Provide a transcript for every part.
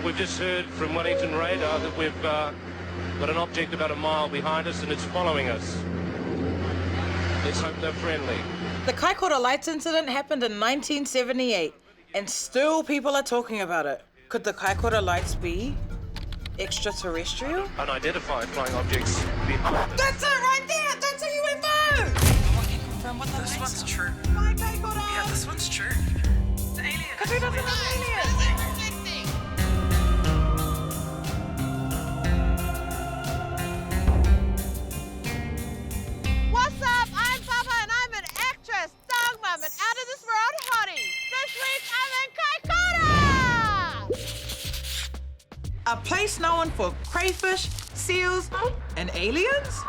We've just heard from Wellington radar that we've got an object about a mile behind us and it's following us. Let's hope they're friendly. The Kaikoura Lights incident happened in 1978, and still people are talking about it. Could the Kaikoura Lights be extraterrestrial? Unidentified flying objects behind us. That's it right there! That's a UFO! Someone can confirm what the This one's true. My Kaikoura! Yeah, this one's true. The alien. Because who doesn't have aliens? What's up? I'm Papa and I'm an actress, dog mom, and out of this world hottie. This week I'm in Kaikoura! A place known for crayfish, seals, and aliens?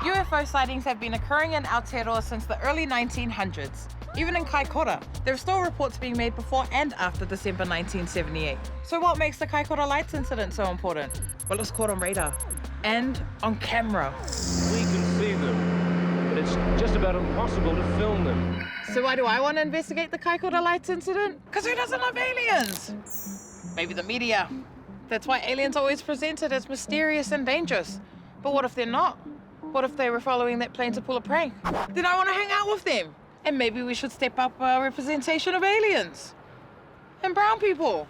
UFO sightings have been occurring in Aotearoa since the early 1900s. Even in Kaikoura, there are still reports being made before and after December 1978. So what makes the Kaikoura Lights incident so important? Well, it's caught on radar and on camera. We can see them, but it's just about impossible to film them. So why do I want to investigate the Kaikoura Lights incident? Because who doesn't love aliens? Maybe the media. That's why aliens are always presented as mysterious and dangerous. But what if they're not? What if they were following that plane to pull a prank? Then I want to hang out with them. And maybe we should step up our representation of aliens and brown people.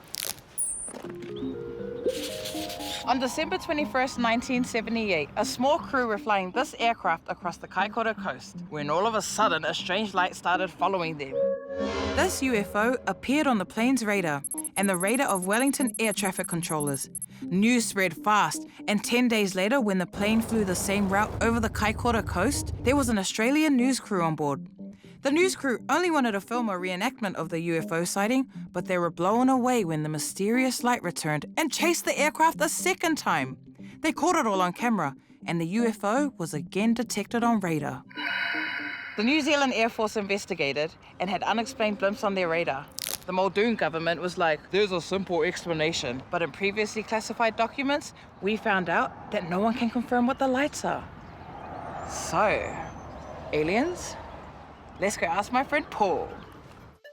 On December 21st, 1978, a small crew were flying this aircraft across the Kaikoura coast when all of a sudden a strange light started following them. This UFO appeared on the plane's radar and the radar of Wellington air traffic controllers. News spread fast, and 10 days later, when the plane flew the same route over the Kaikoura coast, there was an Australian news crew on board. The news crew only wanted to film a reenactment of the UFO sighting, but they were blown away when the mysterious light returned and chased the aircraft a second time. They caught it all on camera, and the UFO was again detected on radar. The New Zealand Air Force investigated and had unexplained blimps on their radar. The Muldoon government was like, there's a simple explanation. But in previously classified documents, we found out that no one can confirm what the lights are. So, aliens? Let's go ask my friend Paul.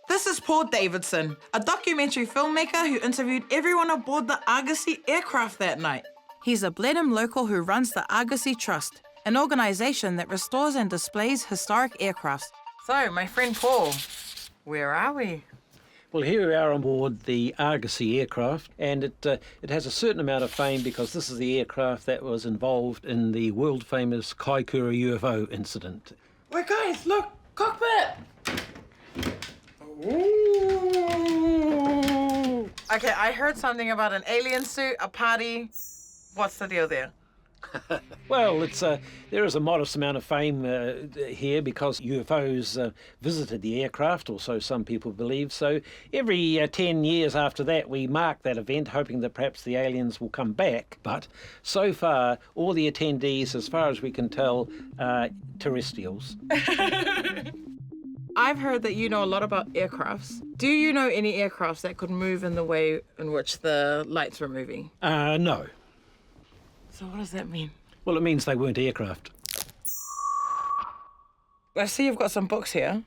This is Paul Davidson, a documentary filmmaker who interviewed everyone aboard the Argosy aircraft that night. He's a Blenheim local who runs the Argosy Trust, an organisation that restores and displays historic aircrafts. So, my friend Paul, where are we? Well, here we are on board the Argosy aircraft, and it has a certain amount of fame because this is the aircraft that was involved in the world-famous Kaikoura UFO incident. Wait, guys, look! Cockpit! Ooh. Okay, I heard something about an alien suit, a party. What's the deal there? Well, there is a modest amount of fame here because UFOs visited the aircraft, or so some people believe. So every 10 years after that, we mark that event, hoping that perhaps the aliens will come back. But so far, all the attendees, as far as we can tell, are terrestrials. I've heard that you know a lot about aircrafts. Do you know any aircrafts that could move in the way in which the lights were moving? No. So what does that mean? Well, it means they weren't aircraft. I see you've got some books here.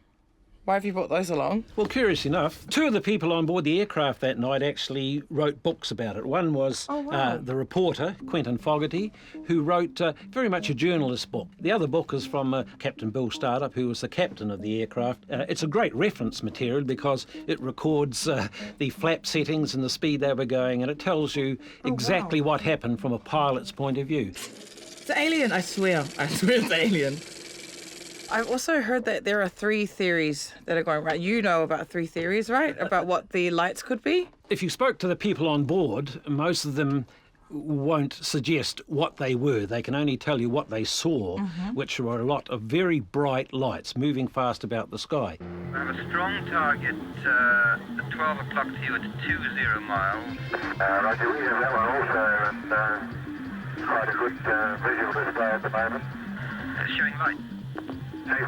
Why have you brought those along? Well, curious enough, two of the people on board the aircraft that night actually wrote books about it. One was the reporter, Quentin Fogarty, who wrote very much a journalist book. The other book is from Captain Bill Startup, who was the captain of the aircraft. It's a great reference material because it records the flap settings and the speed they were going, and it tells you exactly what happened from a pilot's point of view. It's an alien, I swear. I swear it's an alien. I've also heard that there are 3 theories that are going around. You know about 3 theories, right? About what the lights could be? If you spoke to the people on board, most of them won't suggest what they were. They can only tell you what they saw, which were a lot of very bright lights moving fast about the sky. I have a strong target at 12 o'clock to you at 20 miles. Roger, we have that one also, and quite a good visual display at the moment. It's showing light. It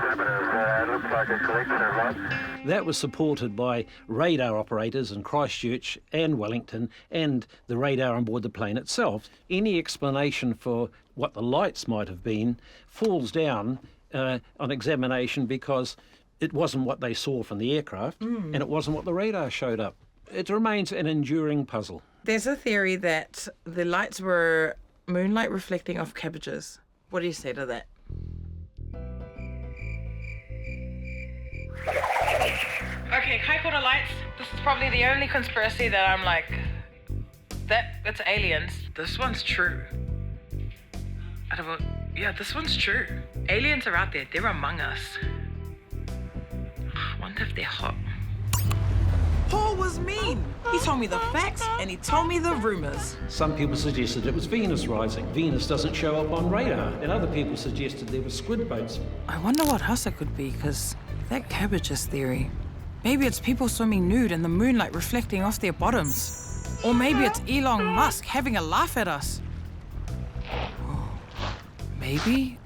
looks like a collection of lights. That was supported by radar operators in Christchurch and Wellington and the radar on board the plane itself. Any explanation for what the lights might have been falls down on examination because it wasn't what they saw from the aircraft and it wasn't what the radar showed up. It remains an enduring puzzle. There's a theory that the lights were moonlight reflecting off cabbages. What do you say to that? Okay, Kaikoura lights. This is probably the only conspiracy that I'm like, that's aliens. This one's true. Yeah, this one's true. Aliens are out there. They're among us. I wonder if they're hot. Paul was mean. He told me the facts and he told me the rumors. Some people suggested it was Venus rising. Venus doesn't show up on radar. And other people suggested there were squid boats. I wonder what else it could be, because that cabbages theory. Maybe it's people swimming nude in the moonlight reflecting off their bottoms. Or maybe it's Elon Musk having a laugh at us. Or maybe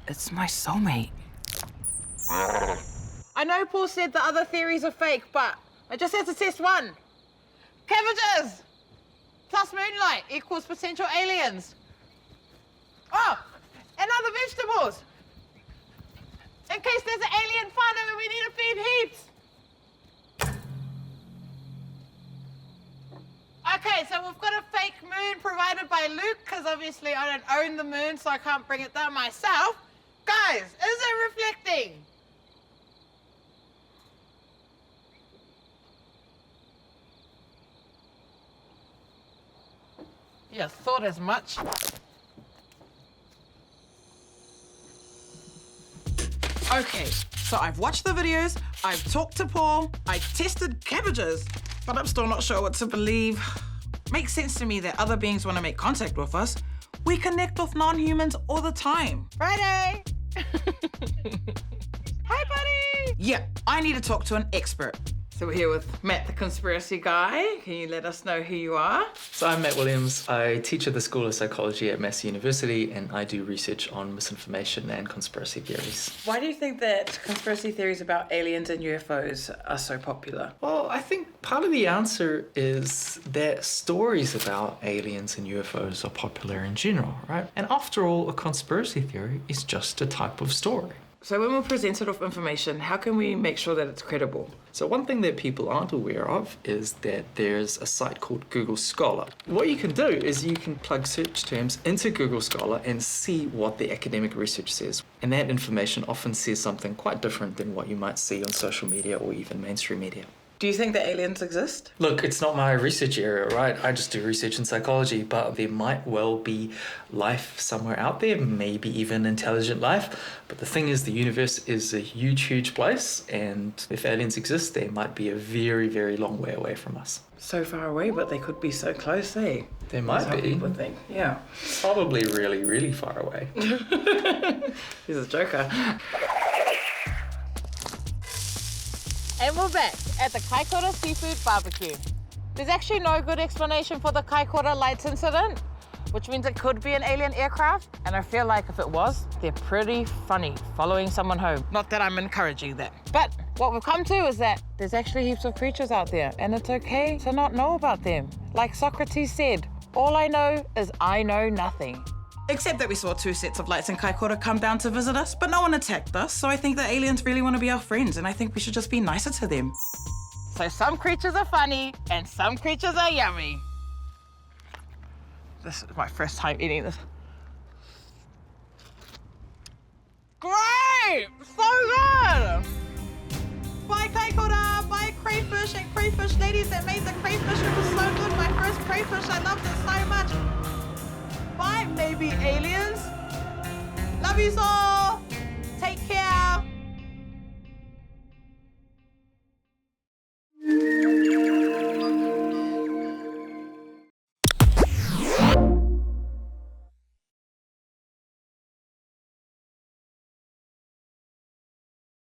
it's my soulmate. I know Paul said the other theories are fake, but I just had to test one. Cabbages plus moonlight equals potential aliens. Oh, and other vegetables. In case there's an alien whānau and we need to feed heaps. Okay, so we've got a fake moon provided by Luke, because obviously I don't own the moon, so I can't bring it down myself. Guys, is it reflecting? Yeah, thought as much. Okay, so I've watched the videos, I've talked to Paul, I tested cabbages, but I'm still not sure what to believe. Makes sense to me that other beings want to make contact with us. We connect with non-humans all the time. Friday! Hi, buddy! Yeah, I need to talk to an expert. So we're here with Matt, the conspiracy guy. Can you let us know who you are? So I'm Matt Williams. I teach at the School of Psychology at Massey University, and I do research on misinformation and conspiracy theories. Why do you think that conspiracy theories about aliens and UFOs are so popular? Well, I think part of the answer is that stories about aliens and UFOs are popular in general, right? And after all, a conspiracy theory is just a type of story. So when we're presented with information, how can we make sure that it's credible? So one thing that people aren't aware of is that there's a site called Google Scholar. What you can do is you can plug search terms into Google Scholar and see what the academic research says. And that information often says something quite different than what you might see on social media or even mainstream media. Do you think that aliens exist? Look, it's not my research area, right? I just do research in psychology, but there might well be life somewhere out there, maybe even intelligent life. But the thing is, the universe is a huge, huge place, and if aliens exist, they might be a very, very long way away from us. So far away, but they could be so close, eh? They might That's how be. people think, yeah. Probably really, really far away. He's a joker. And we're back at the Kaikoura Seafood Barbecue. There's actually no good explanation for the Kaikoura lights incident, which means it could be an alien aircraft. And I feel like if it was, they're pretty funny, following someone home. Not that I'm encouraging that. But what we've come to is that there's actually heaps of creatures out there, and it's okay to not know about them. Like Socrates said, all I know is I know nothing. Except that we saw 2 sets of lights in Kaikoura come down to visit us, but no one attacked us, so I think the aliens really want to be our friends, and I think we should just be nicer to them. So some creatures are funny, and some creatures are yummy. This is my first time eating this. Great! So good! Bye Kaikoura! Bye crayfish and crayfish ladies that made the crayfish. It was so good. My first crayfish. I loved it so much. Bye, maybe aliens. Love you so.